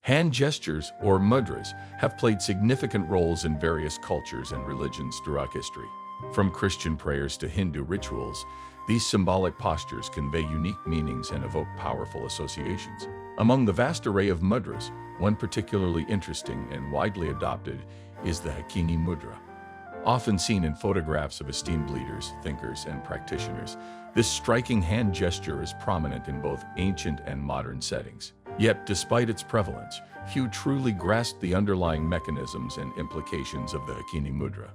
Hand gestures, or mudras, have played significant roles in various cultures and religions throughout history. From Christian prayers to Hindu rituals, these symbolic postures convey unique meanings and evoke powerful associations. Among the vast array of mudras, one particularly interesting and widely adopted is the Hakini Mudra. Often seen in photographs of esteemed leaders, thinkers, and practitioners, this striking hand gesture is prominent in both ancient and modern settings. Yet, despite its prevalence, few truly grasp the underlying mechanisms and implications of the Hakini Mudra.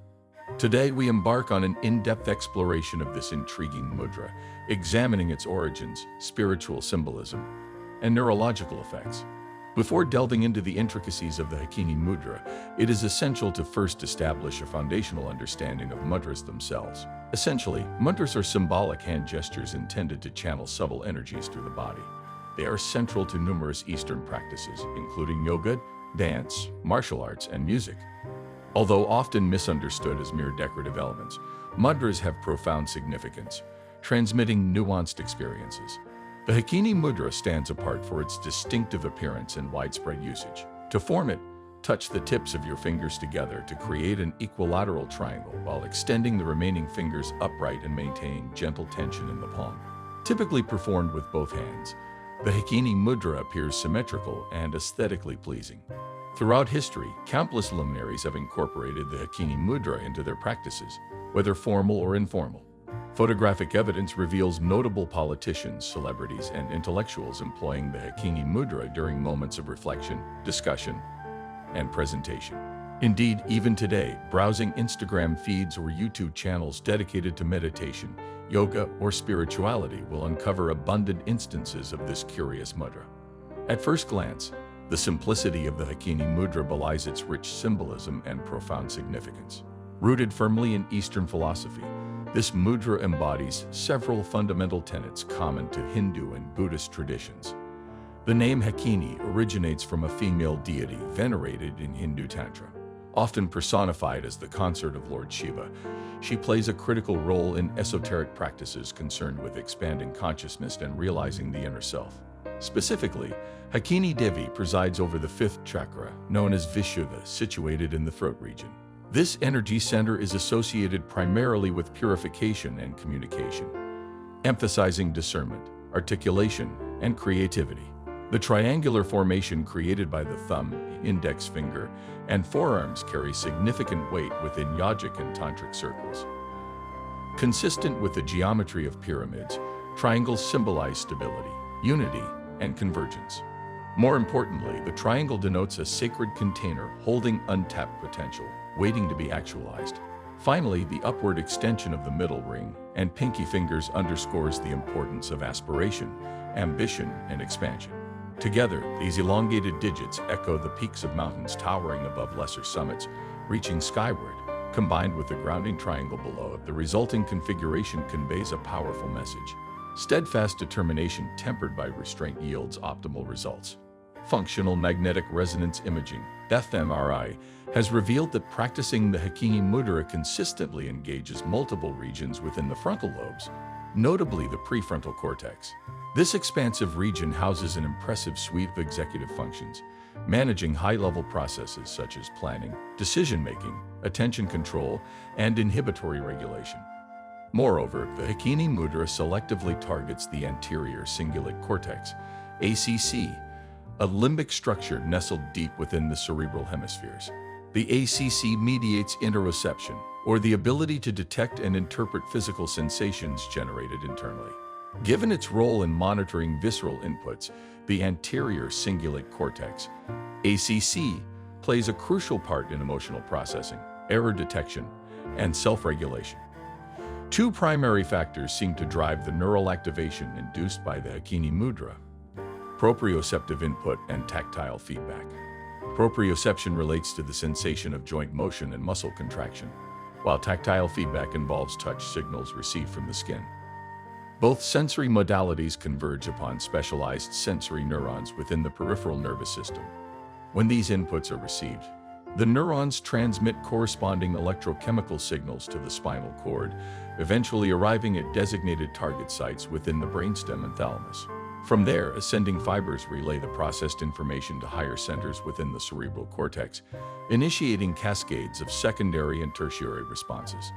Today, we embark on an in-depth exploration of this intriguing mudra, examining its origins, spiritual symbolism, and neurological effects. Before delving into the intricacies of the Hakini Mudra, it is essential to first establish a foundational understanding of mudras themselves. Essentially, mudras are symbolic hand gestures intended to channel subtle energies through the body. They are central to numerous Eastern practices, including yoga, dance, martial arts, and music. Although often misunderstood as mere decorative elements, mudras have profound significance, transmitting nuanced experiences. The Hakini Mudra stands apart for its distinctive appearance and widespread usage. To form it, touch the tips of your fingers together to create an equilateral triangle while extending the remaining fingers upright and maintaining gentle tension in the palm. Typically performed with both hands, the Hakini Mudra appears symmetrical and aesthetically pleasing. Throughout history, countless luminaries have incorporated the Hakini Mudra into their practices, whether formal or informal. Photographic evidence reveals notable politicians, celebrities, and intellectuals employing the Hakini Mudra during moments of reflection, discussion, and presentation. Indeed, even today, browsing Instagram feeds or YouTube channels dedicated to meditation, yoga, or spirituality will uncover abundant instances of this curious mudra. At first glance, the simplicity of the Hakini Mudra belies its rich symbolism and profound significance. Rooted firmly in Eastern philosophy, this mudra embodies several fundamental tenets common to Hindu and Buddhist traditions. The name Hakini originates from a female deity venerated in Hindu Tantra. Often personified as the consort of Lord Shiva, she plays a critical role in esoteric practices concerned with expanding consciousness and realizing the inner self. Specifically, Hakini Devi presides over the fifth chakra, known as Vishuddha, situated in the throat region. This energy center is associated primarily with purification and communication, emphasizing discernment, articulation, and creativity. The triangular formation created by the thumb, index finger, and forearms carries significant weight within yogic and tantric circles. Consistent with the geometry of pyramids, triangles symbolize stability, unity, and convergence. More importantly, the triangle denotes a sacred container holding untapped potential, waiting to be actualized. Finally, the upward extension of the middle ring and pinky fingers underscores the importance of aspiration, ambition, and expansion. Together, these elongated digits echo the peaks of mountains towering above lesser summits, reaching skyward. Combined with the grounding triangle below, the resulting configuration conveys a powerful message. Steadfast determination tempered by restraint yields optimal results. Functional magnetic resonance imaging, fMRI, has revealed that practicing the Hakini Mudra consistently engages multiple regions within the frontal lobes, notably the prefrontal cortex. This expansive region houses an impressive suite of executive functions, managing high-level processes such as planning, decision-making, attention control, and inhibitory regulation. Moreover, the Hakini Mudra selectively targets the anterior cingulate cortex, ACC, a limbic structure nestled deep within the cerebral hemispheres. The ACC mediates interoception, or the ability to detect and interpret physical sensations generated internally. Given its role in monitoring visceral inputs, the anterior cingulate cortex, ACC, plays a crucial part in emotional processing, error detection, and self-regulation. Two primary factors seem to drive the neural activation induced by the Hakini Mudra: proprioceptive input and tactile feedback. Proprioception relates to the sensation of joint motion and muscle contraction, while tactile feedback involves touch signals received from the skin. Both sensory modalities converge upon specialized sensory neurons within the peripheral nervous system. When these inputs are received, the neurons transmit corresponding electrochemical signals to the spinal cord, eventually arriving at designated target sites within the brainstem and thalamus. From there, ascending fibers relay the processed information to higher centers within the cerebral cortex, initiating cascades of secondary and tertiary responses.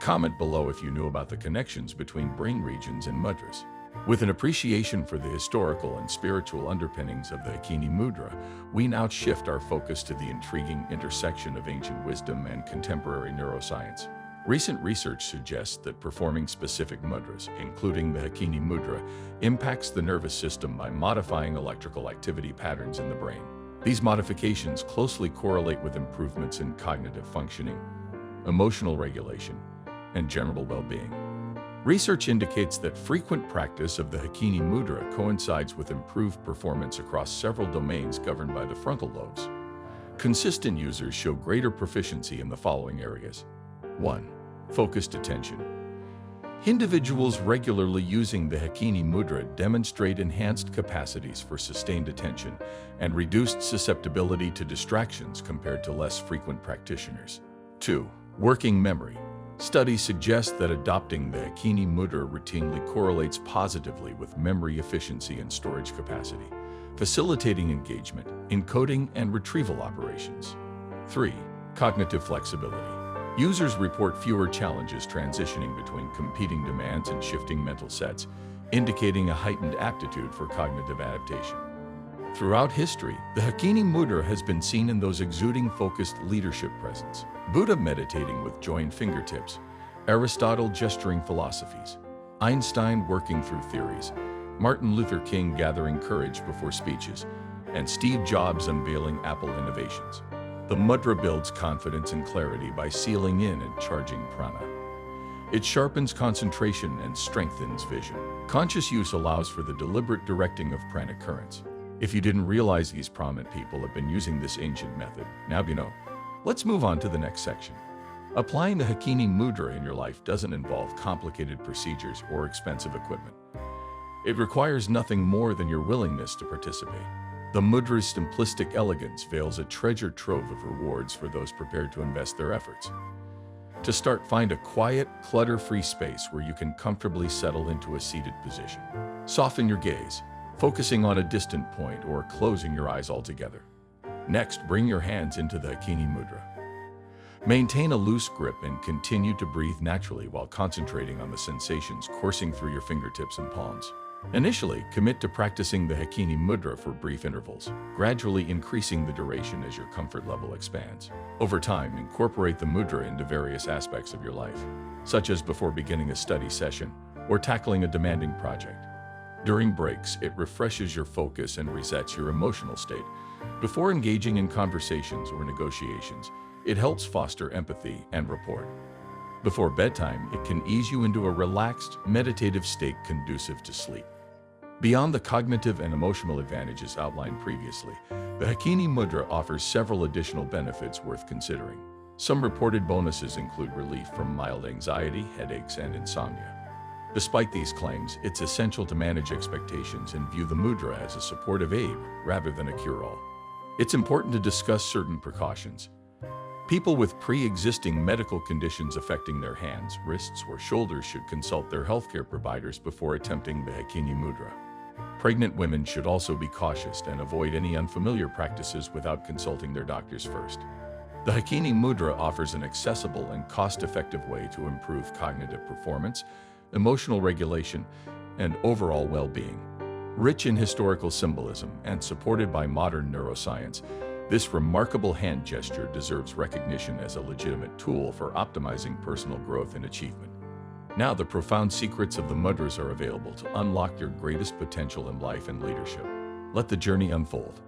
Comment below if you knew about the connections between brain regions and mudras. With an appreciation for the historical and spiritual underpinnings of the Hakini Mudra, we now shift our focus to the intriguing intersection of ancient wisdom and contemporary neuroscience. Recent research suggests that performing specific mudras, including the Hakini Mudra, impacts the nervous system by modifying electrical activity patterns in the brain. These modifications closely correlate with improvements in cognitive functioning, emotional regulation, and general well-being. Research indicates that frequent practice of the Hakini Mudra coincides with improved performance across several domains governed by the frontal lobes. Consistent users show greater proficiency in the following areas. 1. Focused attention. Individuals regularly using the Hakini Mudra demonstrate enhanced capacities for sustained attention and reduced susceptibility to distractions compared to less frequent practitioners. 2. Working memory. Studies suggest that adopting the Hakini Mudra routinely correlates positively with memory efficiency and storage capacity, facilitating engagement, encoding, and retrieval operations. 3. Cognitive flexibility. Users report fewer challenges transitioning between competing demands and shifting mental sets, indicating a heightened aptitude for cognitive adaptation. Throughout history, the Hakini Mudra has been seen in those exuding focused leadership presence. Buddha meditating with joined fingertips, Aristotle gesturing philosophies, Einstein working through theories, Martin Luther King gathering courage before speeches, and Steve Jobs unveiling Apple innovations. The mudra builds confidence and clarity by sealing in and charging prana. It sharpens concentration and strengthens vision. Conscious use allows for the deliberate directing of prana currents. If you didn't realize these prominent people have been using this ancient method, now you know. Let's move on to the next section. Applying the Hakini Mudra in your life doesn't involve complicated procedures or expensive equipment. It requires nothing more than your willingness to participate. The mudra's simplistic elegance veils a treasure trove of rewards for those prepared to invest their efforts. To start, find a quiet, clutter-free space where you can comfortably settle into a seated position. Soften your gaze, focusing on a distant point or closing your eyes altogether. Next, bring your hands into the Hakini Mudra. Maintain a loose grip and continue to breathe naturally while concentrating on the sensations coursing through your fingertips and palms. Initially, commit to practicing the Hakini Mudra for brief intervals, gradually increasing the duration as your comfort level expands. Over time, incorporate the mudra into various aspects of your life, such as before beginning a study session or tackling a demanding project. During breaks, it refreshes your focus and resets your emotional state. Before engaging in conversations or negotiations, it helps foster empathy and rapport. Before bedtime, it can ease you into a relaxed, meditative state conducive to sleep. Beyond the cognitive and emotional advantages outlined previously, the Hakini Mudra offers several additional benefits worth considering. Some reported bonuses include relief from mild anxiety, headaches, and insomnia. Despite these claims, it's essential to manage expectations and view the mudra as a supportive aid rather than a cure-all. It's important to discuss certain precautions. People with pre-existing medical conditions affecting their hands, wrists, or shoulders should consult their healthcare providers before attempting the Hakini Mudra. Pregnant women should also be cautious and avoid any unfamiliar practices without consulting their doctors first. The Hakini Mudra offers an accessible and cost-effective way to improve cognitive performance, emotional regulation, and overall well-being. Rich in historical symbolism and supported by modern neuroscience, this remarkable hand gesture deserves recognition as a legitimate tool for optimizing personal growth and achievement. Now, the profound secrets of the mudras are available to unlock your greatest potential in life and leadership. Let the journey unfold.